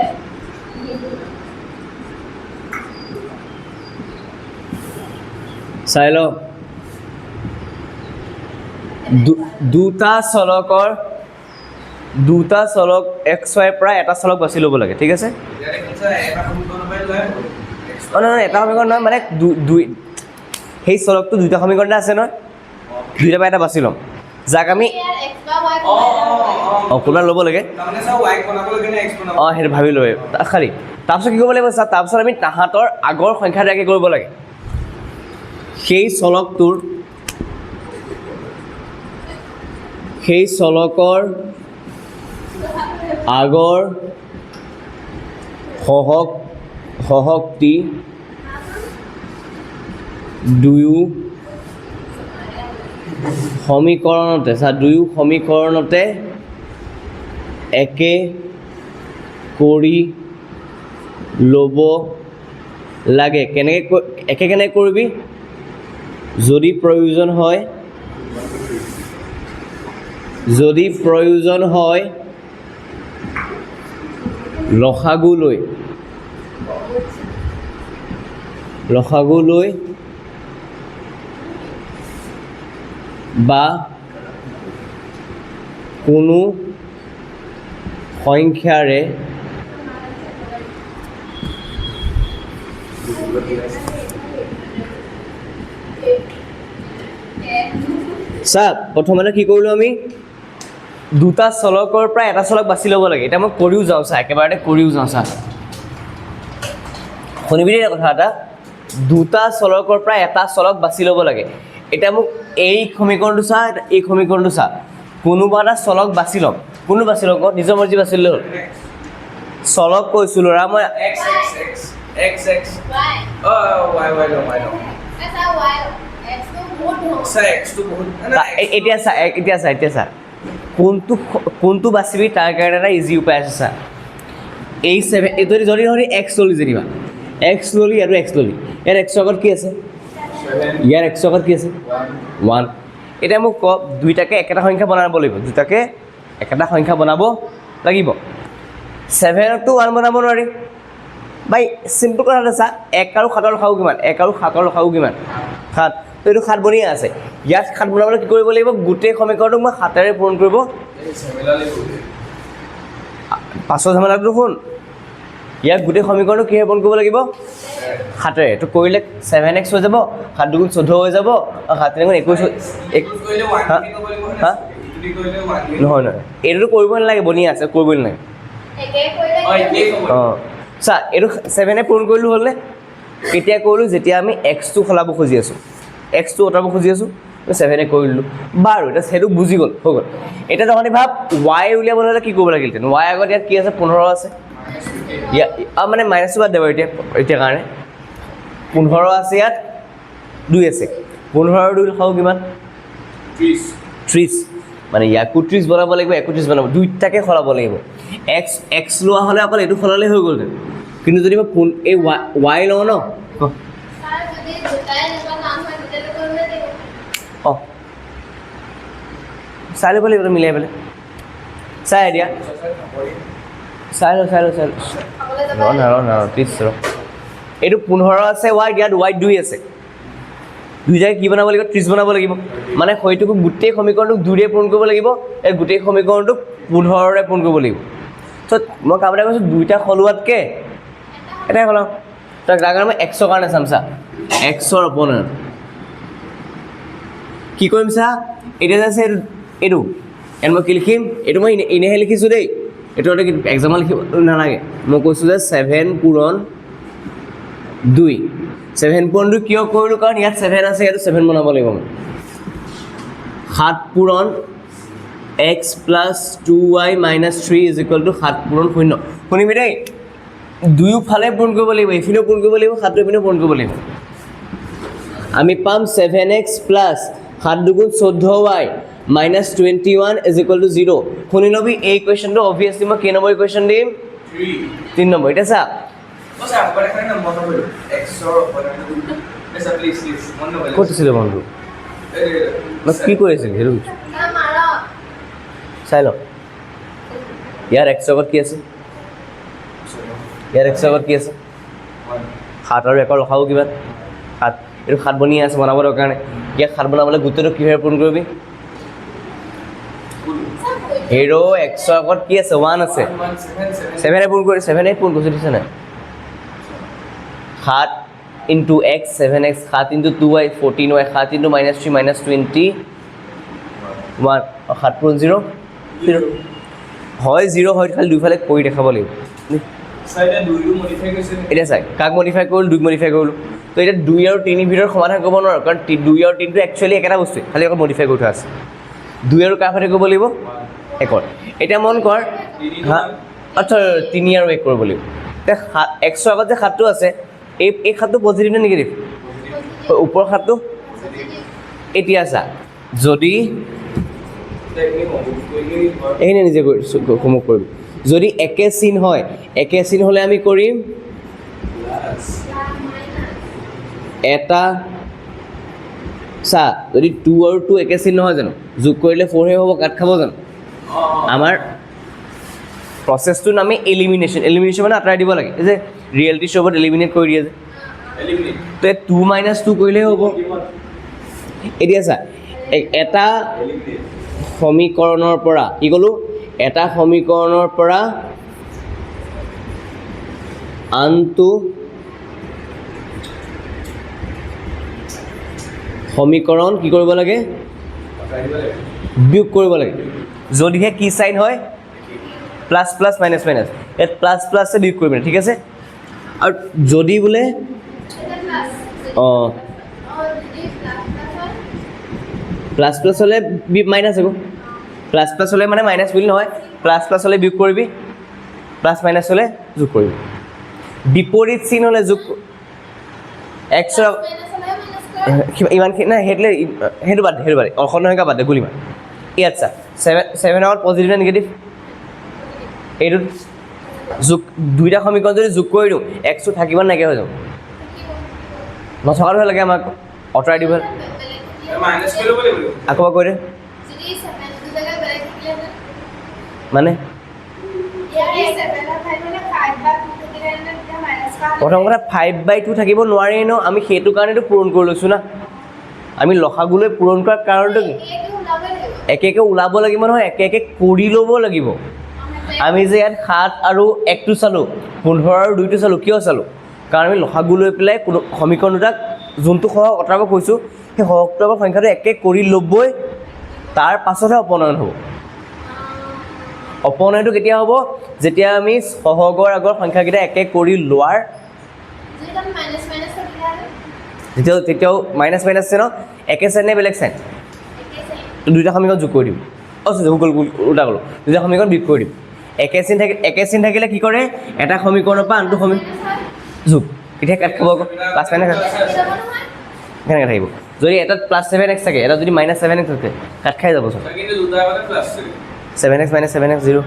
চাই ল, দুটা চলক এক্স ৱাইৰ পৰা এটা চলক বাছি ল'ব লাগে, ঠিক আছে? Jadi kita enak untuk main lah. নহয় এটা সমীকৰণ নহয়, মানে সেই চলকটো দুইটা সমীকৰণতে আছে নহয়, দুইটা পৰা এটা বাছি ল'ম, যাক আমি ইয়াৰ x বা y কোনোবা ল'ব লাগে। Namanya saya y বনাব লাগে না x বনাব? সেইটো ভাবি লৈ খালি তাৰপিছত কি কৰিব লাগিব চা, তাৰপিছত আমি তাহাঁতৰ আগৰ সংখ্যাটাকে কৰিব লাগে। সেই চলকৰ আগৰ সহগটি দুয়ো সমীকৰণতে একে কৰি ল'ব লাগে। কেনেকৈ কৰিবি? যদি প্ৰয়োজন হয় লসাগু লৈ বা কোনো সংখ্যাৰে চা, প্ৰথমতে কি কৰিলোঁ আমি, দুটা চলকৰ পৰা এটা চলক বাছি ল'ব লাগে। এতিয়া মই কৰিও যাওঁ চা, একেবাৰতে কৰিও যাওঁ চা, শুনিবি দেই কথা এটা। দুটা চলকৰ পৰা এটা চলক বাছি ল'ব লাগে। এতিয়া মোক এই সমীকৰণটো চা, এই সমীকৰণটো চা, কোনোবা এটা চলক বাছি ল'ম। কোনো বাছি ল'ম, নিজৰ মৰ্জি বাছি ল'ল। চলক কৈছোঁ ল'ৰা মই X. y Oh, y no. এটা y x টো বহুত হ'ব। Saya x tu বহুত. এতিয়া চা কোনটো বাচিবি তাৰ কাৰণে এটা ইজি উপায় আছে চা। এই যদি এক্স ললি যেনিবা, এক্স ললি আৰু এক্স ললি, ইয়াৰ এক্সৰ আগত কি আছে? 7. ইয়াৰ এক্সৰ আগত কি আছে? 1। এতিয়া মোক ক, দুইটাকে একেটা সংখ্যা বনাব লাগিব, দুটাকে একেটা সংখ্যা বনাব লাগিব 7ক 1 বনাব নোৱাৰি ভাই চিম্পল কথা এটা চা 1 আৰু 7ৰ লসাগু কিমান 1 আৰু 7ৰ লসাগু কিমান 7 তো এইটো 7 বনিয়ে আছে ইয়াত 7 বনাবলৈ কি কৰিব লাগিব গোটেই সমীকৰণটোক মই 7ৰে পূৰণ কৰিব পাঁচৰ ঝামেলাটো শুন ইয়াত গোটেই সমীকৰণটো কিহে পূৰণ কৰিব লাগিব 7ৰে তো কৰিলে 7x হৈ যাব 7 দুগুণ 14 হৈ যাব আৰু 7 তিনিগুণ 21 নহয় নহয় এইটোতো কৰিব নালাগে বনিয়ে আছে কৰিব নালাগে একে কৰিলে অঁ চা এইটো 7ে পূৰণ কৰিলোঁ হ'লনে কেতিয়া কৰিলোঁ যেতিয়া আমি এক্সটো সলাব খুজি আছোঁ এক্সটো অঁতৰাব খুজি আছোঁ 7ে কৰিলোঁ বাৰু এতিয়া সেইটো বুজি গ'ল হৈ গ'ল এতিয়া তহঁতি ভাব y উলিয়াবলৈ হ'লে কি কৰিব লাগিলহেঁতেন y আগত ইয়াত কি আছে 15 আছে ইয়াত মানে মাইনাছটো বাদ দেব এতিয়া কাৰণে 15 আছে ইয়াত 2 আছে 15 আৰু 2 লসাগু কিমান 30 মানে ইয়াকো 30 বনাব লাগিব 31 বনাব দুইটাকে সলাব লাগিব x লোৱা হ'লে অকল এইটো সলালে হৈ গ'লহেঁতেন কিন্তু যদি মই এই y লওঁ ন ছাৰ যদি দুটাই এনেকুৱা নাম হয় তেতিয়াতো কৰিব লাগিব অঁ চাই ল'ব লাগিব মিলাই পেলাই চাই দিয়া চাই ল খাবলৈ যাব প্লিজ ৰ এইটো 15 আছে y ইয়াত y 2 আছে দুইটাকে কি বনাব লাগিব 30 বনাব লাগিব মানে হয়তো গোটেই সমীকৰণটোক 2ৰে পূৰণ কৰিব লাগিব এই গোটেই সমীকৰণটোক 15ৰে পূৰণ কৰিব লাগিব তো মই কাম এটা কৈছোঁ দুইটা সলোৱাতকৈ এটাই সলাওঁ তই তাৰ কাৰণে মই এক্সৰ কাৰণে চাম চা এক্সৰ অপনেণ্ট কি কৰিম চা এতিয়া যে আছে এইটো ইয়াত মই কি লিখিম এইটো মই এনেহে লিখিছোঁ দেই এইটো এক্সামত লিখিব নালাগে মই কৈছোঁ যে 7 পূৰণ 2 7 পূৰণ 2 কিয় কৰিলোঁ কাৰণ ইয়াত 7 আছে ইয়াতো 7 বনাব লাগিব মই 7 পূৰণ x plus 2y minus 3 is equal to 7 পূৰণ 0 শুনিবি দেই দুয়োফালে পূৰণ কৰিব লাগিব এইপিনেও পূৰণ কৰিব লাগিব 7 ইপিনেও পূৰণ কৰিব লাগিব আমি পাম 7x প্লাছ 7 দুগুণ 14y minus 21 is equal to 0 শুনি ল'বি এই কুৱেশ্যনটো অভিয়াছলি মই কেই নম্বৰ কুৱেশ্যন দিম 3 নম্বৰ এতিয়া চা ক'ত আছিলে মনটো মই কি কৰি আছিলি সেইটো ছাৰ মাৰ চাই ল ইয়াৰ এক্সৰ আগত কি আছে ইয়াৰ এক্সৰ আগত কি আছে 7 আৰু 1ৰ লসাগু কিমান 7 এইটো 7 বনিয়ে আছে বনাব দৰকাৰ নাই ইয়াক 7 বনাবলৈ গোটেইটো কিহেৰে পূৰণ কৰিবি হিৰো এক্সৰ আগত কি আছে 1 আছে 7ৰে পূৰণ কৰি 7ে পূৰণ কৰিছে দিছে নাই 7 into x 7x 7 into 2y 14y 7 into minus 3 minus 21 7 পূৰণ 0 হয় 0 হয় খালি দুইফালে কৰি দেখাব লাগিব এতিয়া চাই কাক মডিফাই কৰিলোঁ 2 মডিফাই কৰিলোঁ তো এতিয়া 2 আৰু 3 ভিতৰত সমাধান কৰিব নোৱাৰোঁ কাৰণ 2 আৰু 3টো একচুৱেলি একেটা বস্তুৱে খালি অকল মডিফাই কৰি থোৱা আছে 2 আৰু কাৰ সৈতে কৰিব লাগিব 1ত এতিয়া মন কৰ হা আচ্ছা 3 আৰু 1 কৰিব লাগিব এতিয়া এক্সৰ আগত যে 7টো আছে এই 7টো পজিটিভ নে নিগেটিভ ওপৰৰ 7টো এতিয়া চা যদি এইনে নিজে হোমৱৰ্ক কৰিবি যদি একে চিন হয় একে চিন হ'লে আমি কৰিম এটা চা যদি 2 আৰু 2 একে চিন নহয় জানো যোগ কৰিলে 4হে হ'ব কাট খাব জানো আমাৰ প্ৰচেছটোৰ নামে এলিমিনেশ্যন মানে আঁতৰাই দিব লাগে এই যে ৰিয়েলিটি শ্ব'ত এলিমিনেট কৰি দিয়ে যে তো 2 মাইনাছ 2 কৰিলেই হ'ব এতিয়া চা এটা সমীকৰণৰ পৰা কি ক'লোঁ এটা সমীকৰণৰ পৰা আনটো সমীকৰণ কি কৰিব লাগে বিয়োগ কৰিব লাগে যদিহে কি চাইন হয় প্লাছ প্লাছ মাইনাছ মাইনাছ ইয়াত প্লাছ প্লাছে বিয়োগ কৰিব ঠিক আছে আৰু যদি বোলে অঁ প্লাছ প্লাছ হ'লে মাইনাছ হ'ব প্লাছ প্লাছ হ'লে মানে মাইনাছ বুলি নহয় প্লাছ প্লাছ হ'লে বিয়োগ কৰিবি প্লাছ মাইনাছ হ'লে যোগ কৰিবি বিপৰীত চিন হ'লে যোগ এক্সৰ ইমানখিনি নাই সেইটো বাদ অসংখ্যা বাদ দে গুলি মাৰ ইয়াত চা 7 আগত পজিটিভ নে নিগেটিভ এইটোত যোগ দুইটা সমীকৰণ যদি যোগ কৰি দিওঁ এক্সটো থাকিব নাইকিয়া হৈ যাব নথকাটোহে লাগে আমাক আঁতৰাই দিব আকৌ কৈ দে মানে প্ৰথম কথা 5/2 থাকিব নোৱাৰে ন, আমি সেইটো কাৰণেতো পূৰণ কৰি লৈছোঁ না। আমি লসাগুলৈ পূৰণ কৰাৰ কাৰণটো কি? একে একে ওলাব লাগিব নহয়, একে একে কৰি ল'ব লাগিব। আমি যে ইয়াত 7 আৰু 1টো চালোঁ, 15 আৰু 2টো চালোঁ, কিয় চালোঁ? কাৰণ আমি লসাগু লৈ পেলাই কোনো সমীকৰণ দুটাক যোনটো সহগ আঁতৰাব কৈছোঁ, সেই সহগটো আগৰ সংখ্যাটো একে কৰি ল'বই, তাৰ পাছতহে অপনয়ন হ'ব। অপনয়নটো কেতিয়া হ'ব? যেতিয়া আমি সহগৰ আগৰ সংখ্যাকেইটা একে কৰি লোৱাৰ তেতিয়াও মাইনাছ মাইনাছ আছে ন, একে চাইন নে বেলেগ চাইন? দুইটা সমীকৰণ যোগ কৰি দিম। উল্টা ক'লোঁ, দুইটা সমীকৰণ বিয়োগ কৰি দিম। একে চিন থাকিলে কি কৰে? এটা সমীকৰণৰ পৰা আনটো সমীকৰণ যোগ, এতিয়া কাট খাব আকৌ, প্লাছ মাইনাছ কেনেকৈ থাকিব? যদি এটাত +7x থাকে, এটা যদি -7x থাকে, কাট খাই যাব চোন। কিন্তু দুটা আগতে প্লাছ 7x - 7x 0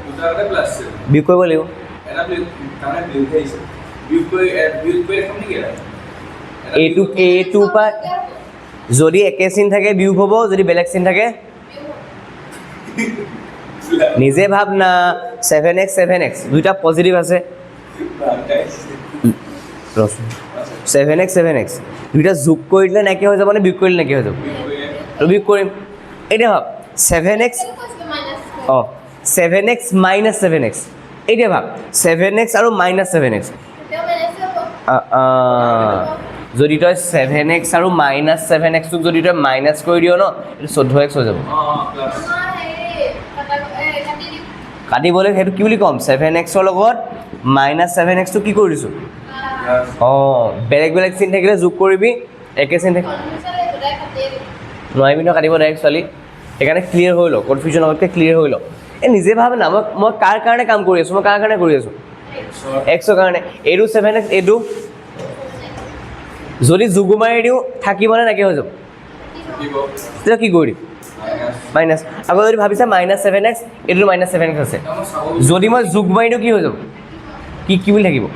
দুটা আগতে প্লাছ বিয়োগ কৰিব লাগিব। এটা তাৰমানে বিয়োগ আহিছে, বিয়োগ কৰি দেখাম নেকি এটা? এইটো পৰা যদি একে চিন থাকে বিয়োগ হ'ব, যদি বেলেগ চিন থাকে নিজে ভাব না। 7x 7x দুইটা পজিটিভ আছে, 7x 7x দুইটা যোগ কৰি দিলে নাইকিয়া হৈ যাব নে বিয়োগ কৰিলে নাইকিয়া হৈ যাব? বিয়োগ কৰিম। এতিয়া ভাব 7x 7x - 7x, এতিয়া ভাব 7x আৰু -7x। যদি তই 7x আৰু -7x টোক যদি তই মাইনাছ কৰি দিয় ন, এইটো 14x হৈ যাব। কাটিবলৈ সেইটো কি বুলি ক'ম? 7xৰ লগত -7x টো কি কৰি দিছোঁ? বেলেগ বেলেগ চিন থাকিলে যোগ কৰিবি, একে চিন থাকিলে নোৱাৰিবি ন কাটিব ডাইৰেক্ট ছোৱালী। সেইকাৰণে ক্লিয়াৰ হৈ লওক, কনফিউজন আগতকৈ ক্লিয়াৰ হৈ লওক। নিজে ভাবে না, মই কাৰ কাৰণে কাম কৰি আছোঁ? মই কাৰ কাৰণে কৰি আছোঁ? এক্সৰ কাৰণে। এইটো 7x, এইটো যদি যোগ মাৰি দিওঁ থাকিবনে নাইকিয়া হৈ যাব? তেতিয়া কি কৰি দিম? মাইনাছ। আকৌ যদি ভাবিছা -7x, এইটো -7x আছে, যদি মই যোগ মাৰি দিওঁ কি হৈ যাব? কি বুলি থাকিব?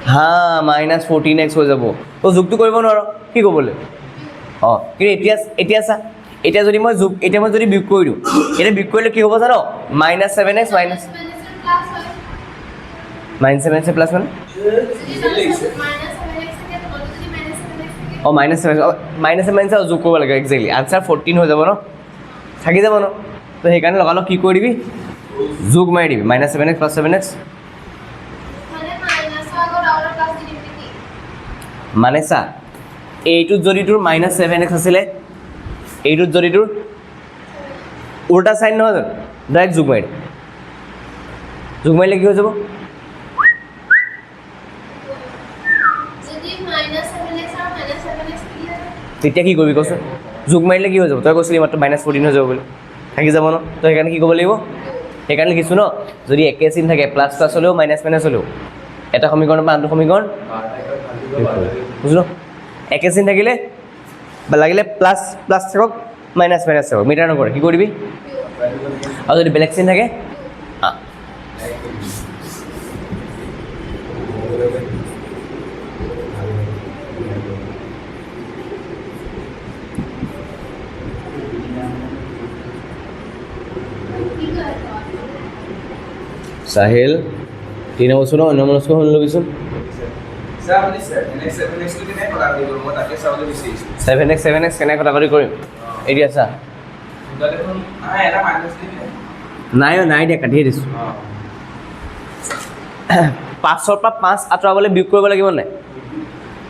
-14x হৈ যাব। তই যোগটো কৰিব নোৱাৰ, কি ক'বলৈ? কিন্তু এতিয়া চা, এতিয়া যদি মই যদি বিয়োগ কৰি দিওঁ, এতিয়া বিয়োগ কৰিলে কি হ'ব জানো? -7x -7x প্লাছ মানে -7x যোগ কৰিব লাগে একজেক্টলি। আনচাৰ 14 হৈ যাব ন, থাকি যাব ন। তো সেইকাৰণে লগালগ কি কৰি দিবি? যোগ মাৰি দিবি, -7x + 7x। মানে চা, এইটোত যদি তোৰ -7x আছিলে, এইটোত যদি তোৰ উল্টা চাইন নহয় জানো, ডাইৰেক্ট যোগ মাৰি দিম। যোগ মাৰিলে কি হৈ যাব? তেতিয়া কি কৰিবি কচোন? যোগ মাৰিলে কি হৈ যাব? তই কৈছিলি মাত্ৰ -14 হৈ যাব বুলি, থাকি যাব ন। তই সেইকাৰণে কি ক'ব লাগিব? সেইকাৰণে লিখিছোঁ ন, যদি একে চিন থাকে, প্লাছ প্লাছ হ'লেও মাইনাছ মাইনাছ হ'লেও, এটা সমীকৰণৰ পৰা আনটো সমীকৰণ বুজিলোঁ। একে চিন থাকিলে বা লাগিলে প্লাছ প্লাছ থাকক, মাইনাছ মাইনাছ থাকক, মিটাৰ নকৰে, কি কৰিবি? আৰু যদি বেলেগ চিন থাকে সাহিল 3 বছৰ ন, অন্যমনস্ক হৈ ল'বিচোন। 7x 7x কেনেকৈ কটাকটি কৰিম? এতিয়া চা, নাই দিয়া, কাটিয়ে দিছোঁ। 5ৰ পৰা 5 আঁতৰাবলৈ বিয়োগ কৰিব লাগিব নাই?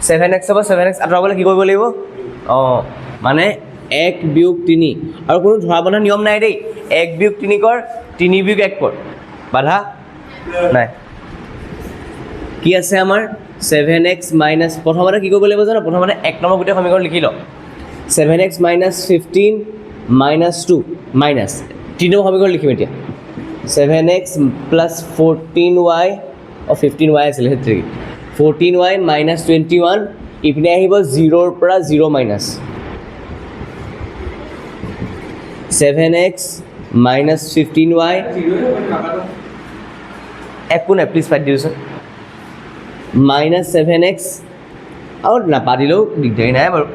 7xৰ পৰা 7x আঁতৰাবলৈ কি কৰিব লাগিব? মানে 1 বিয়োগ 3, আৰু কোনো ধৰা বন্ধা নিয়ম নাই দেই। 1 বিয়োগ 3 কৰ, 3 বিয়োগ 1 কৰ, বাধা নাই। কি আছে আমাৰ? 7x মাইনাছ, প্ৰথমতে কি কৰিব লাগিব জানো? প্ৰথমতে 1 নম্বৰ গোটেই সমীকৰণ লিখি লওঁ। 7x - 15 - 2 মাইনাছ 3 নম্বৰ সমীকৰণ লিখিম এতিয়া। 7x + 14y 15y আছিলে, সেইটো 14y - 21, ইপিনে আহিব 0ৰ পৰা 0 মাইনাছ 7x - 15y, একো নাই প্লিজ পাতি দিওঁচোন, -7x, আৰু নাপাতিলেও দিগদাৰী নাই বাৰু,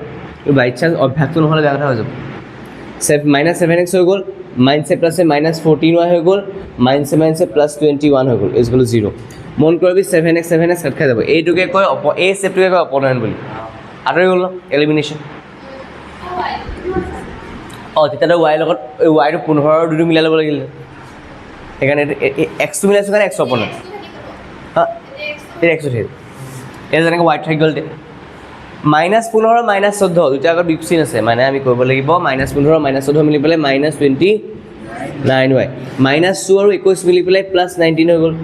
বাই চান্স অভ্যাসটো নহ'লে বেয়া কথা হৈ যাব। -7x হৈ গ'ল, -14y হৈ গ'ল, -+ 21 হৈ গ'ল, = 0। মন কৰিবি 7x কাট খাই যাব এইটোকে কয় এই ষ্টেপটোকে কয় অপনেণ্ট বুলি আঁতৰি গ'ল এলিমিনেশ্যন অঁ তেতিয়াতো ৱাইৰ লগত এই ৱাইটো 15 আৰু 2টো মিলাই ল'ব লাগিল সেইকাৰণে এক্সটো মিলাইছোঁ কাৰণে এক্স অপনেণ্ট হা এই এক্সটো থাকিল এই যেনেকৈ ৱাইট থাকি গ'ল এতিয়া -15 -14 দুটা আগত বিগ চিন আছে মানে আমি কৰিব লাগিব -15 -14 মিলি পেলাই -29y -2 আৰু 21 মিলি পেলাই +19 হৈ গ'ল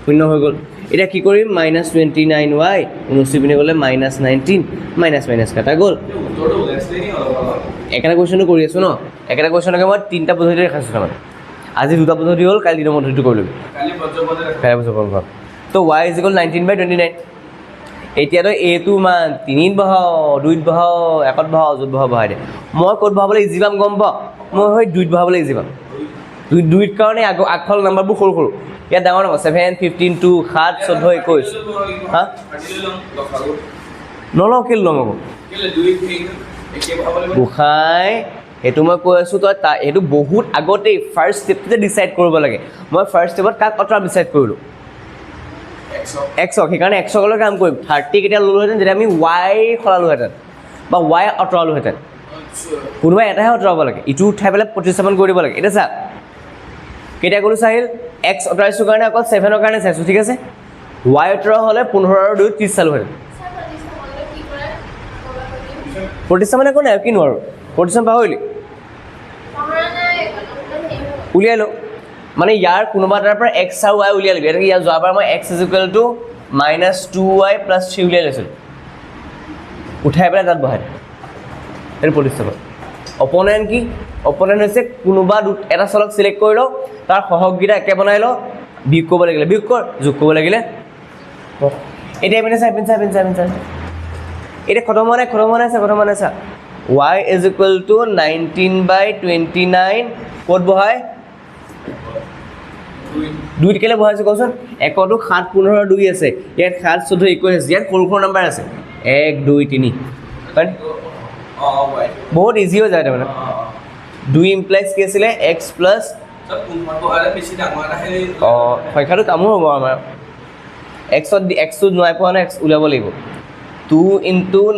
0 হৈ গ'ল এতিয়া কি কৰিম -29y 29 পিনে গ'লে -19 মাইনাছ কাটা গ'ল উত্তৰটো ওলাইছিলে নি অলপ অলপ একেটা কুৱেশ্যনটো কৰি আছোঁ ন একেটা কুৱেশ্যনকে মই 3টা পদ্ধতি দেখাইছোঁ তাৰমানে আজি 2টা পদ্ধতি হ'ল কালি 3টা পদ্ধতিটো কৰি ল'বি কালি বজ্ৰপদে কাইলৈ বছৰ পাম তো y = 19/29 এতিয়াতো এইটো মান 3ত বহাও 2ত বহাও 1ত বহাও য'ত বহাও বহাই দে মই ক'ত বহাবলৈ ইজি পাম গম পাওঁ মই হয় 2ত বহাবলৈ ইজি পাম 2ত কাৰণে আগফালৰ নাম্বাৰবোৰ সৰু সৰু ইয়াত ডাঙৰ ডাঙৰ 7 15 2 7 14 21 হা নলওঁ কেলৈ ল'ম আকৌ গোসাঁই সেইটো মই কৈ আছোঁ তই সেইটো বহুত আগতেই ফাৰ্ষ্ট ষ্টেপটোতে ডিচাইড কৰিব লাগে মই ফাৰ্ষ্ট ষ্টেপত কাক অঁতৰাম ডিচাইড কৰিলোঁ এক্সক সেইকাৰণে এক্সকলৈ কাম কৰিম 30 কেতিয়া ল'লোহেঁতেন যেতিয়া আমি ৱাই সলালোহেঁতেন বা ৱাই আঁতৰালোহেঁতেন কোনোবাই এটাহে আঁতৰাব লাগে ইটো উঠাই পেলাই প্ৰতিস্থাপন কৰি দিব লাগে এতিয়া চা কেতিয়া ক'লোঁ চাহিল এক্স আঁতৰাইছোঁ কাৰণে অকল 7ৰ কাৰণে চাইছোঁ ঠিক আছে ৱাই আঁতৰা হ'লে 15 আৰু 2 30 চালোহেঁতেন প্ৰতিস্থাপন একো নাই কি নোৱাৰোঁ প্ৰতিস্থাপন পাহৰিলি উলিয়াই লওঁ মানে ইয়াৰ কোনোবা এটাৰ পৰা এক্স আৰু ৱাই উলিয়াই ল'বি এনেকৈ ইয়াৰ যোৱাবাৰ মই x = -2y + 3 উলিয়াই লৈছিলোঁ উঠাই পেলাই তাত বহাই সেইটো প্ৰতিস্থাপন অপনেণ্ট কি অপনেণ্ট হৈছে কোনোবা এটা চলক চিলেক্ট কৰি লওঁ তাৰ সহগকেইটা একে বনাই লওঁ বিয়োগ কৰিব লাগিলে বিয়োগ কৰ যোগ কৰিব লাগিলে এতিয়া এইপিনে চা এতিয়া খতম হোৱা নাই চা y = 19/29 ক'ত বহাই 2ত কেলৈ বহাইছোঁ কওকচোন 1তো 7 15 2 আছে ইয়াত 7 14 21 আছে ইয়াত সৰু সৰু নাম্বাৰ আছে 1 2 3 হয় বহুত ইজি হৈ যায় তাৰমানে 2 ইমপ্লাইজ কি আছিলে x প্লাছ অঁ সংখ্যাটো কামো হ'ব আমাৰ এক্সটো নোৱাই পোৱা নাই এক্স উলিয়াব লাগিব 2 ×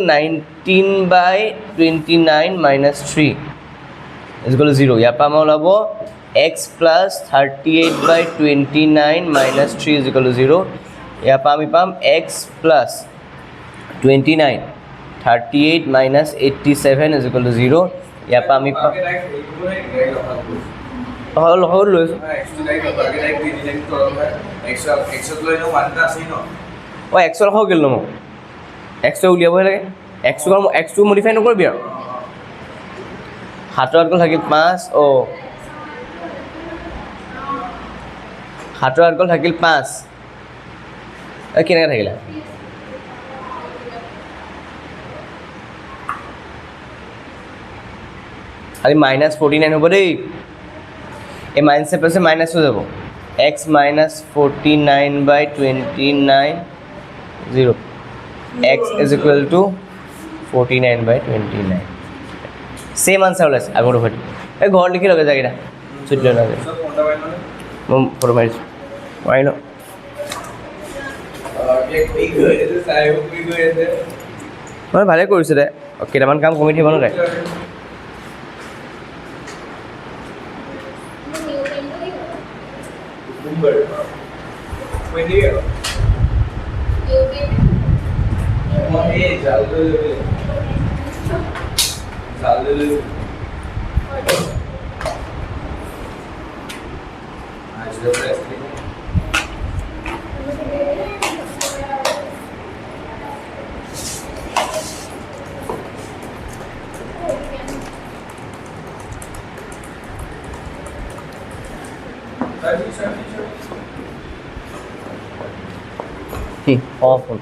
19/29 - 3 = 0 ইয়াৰ পৰা আমাৰ ওলাব x + 38/29 - 3 = 0 ইয়াৰ পৰা আমি পাম x + 29 38 - 87 = 0 ইয়াৰ পৰা আমি পাম লগত লৈছোঁ অঁ এক্সৰ লগাব কেলৈ ল'ম এক্সটো উলিয়াবহে লাগে এক্সটো মডিফাই নকৰিবি আৰু 7ৰ আগত থাকিল 5 7ৰ আগত থাকিল 5 কেনেকৈ থাকিলে খালি -49 হ'ব দেই এই মাইনাছে প্লাছে মাইনাছ হৈ যাব x - 49/29 0 x = 49/29 ছেম আনচাৰ ওলাইছে আগৰ হয়তো এই ঘৰত লিখি লগে জেগা ছুটি লৈ নাযায় মই ফটো মাৰিছোঁ মাৰি লওঁ মই ভালেই কৰিছোঁ দে কেইটামান কাম কমি থাকিব ন তাই অঁ ফোন